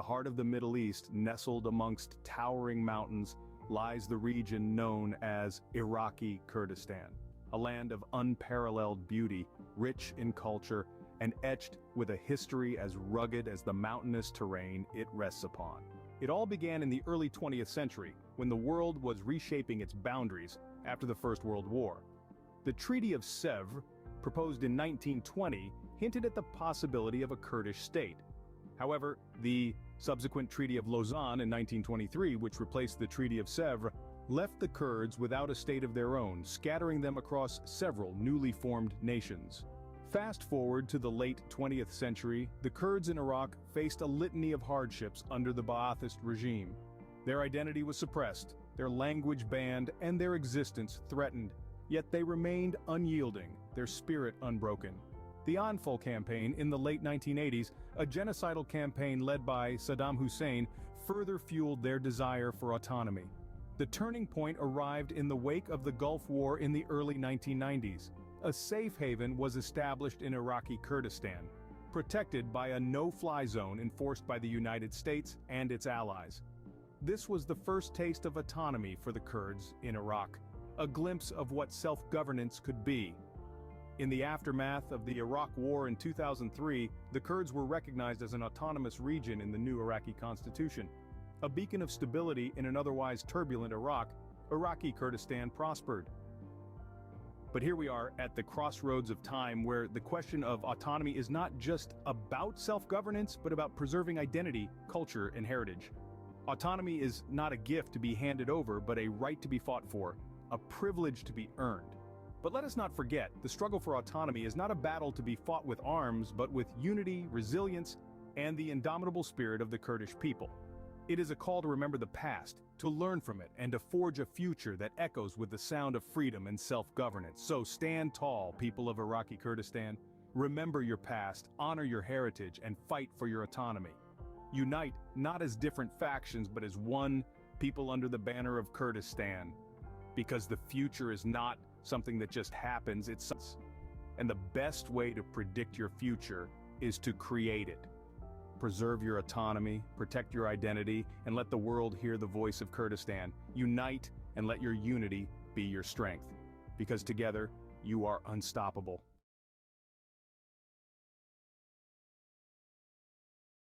heart of the Middle East, nestled amongst towering mountains, lies the region known as Iraqi Kurdistan, a land of unparalleled beauty, rich in culture, and etched with a history as rugged as the mountainous terrain it rests upon. It all began in the early 20th century, when the world was reshaping its boundaries after the First World War. The Treaty of Sèvres, proposed in 1920, hinted at the possibility of a Kurdish state. However, the subsequent Treaty of Lausanne in 1923, which replaced the Treaty of Sèvres, left the Kurds without a state of their own, scattering them across several newly formed nations. Fast forward to the late 20th century, the Kurds in Iraq faced a litany of hardships under the Ba'athist regime. Their identity was suppressed, their language banned, and their existence threatened. Yet they remained unyielding, their spirit unbroken. The Anfal campaign in the late 1980s, a genocidal campaign led by Saddam Hussein, further fueled their desire for autonomy. The turning point arrived in the wake of the Gulf War in the early 1990s. A safe haven was established in Iraqi Kurdistan, protected by a no-fly zone enforced by the United States and its allies. This was the first taste of autonomy for the Kurds in Iraq, a glimpse of what self-governance could be. In the aftermath of the Iraq War in 2003, the Kurds were recognized as an autonomous region in the new Iraqi constitution. A beacon of stability in an otherwise turbulent Iraq, Iraqi Kurdistan prospered. But here we are at the crossroads of time where the question of autonomy is not just about self-governance, but about preserving identity, culture, and heritage. Autonomy is not a gift to be handed over, but a right to be fought for, a privilege to be earned. But let us not forget, the struggle for autonomy is not a battle to be fought with arms, but with unity, resilience, and the indomitable spirit of the Kurdish people. It is a call to remember the past, to learn from it, and to forge a future that echoes with the sound of freedom and self-governance. So stand tall, people of Iraqi Kurdistan. Remember your past, honor your heritage, and fight for your autonomy. Unite, not as different factions, but as one people under the banner of Kurdistan. Because the future is not something that just happens, it's and the best way to predict your future is to create it. Preserve your autonomy, protect your identity, and let the world hear the voice of Kurdistan. Unite and let your unity be your strength. Because together, you are unstoppable.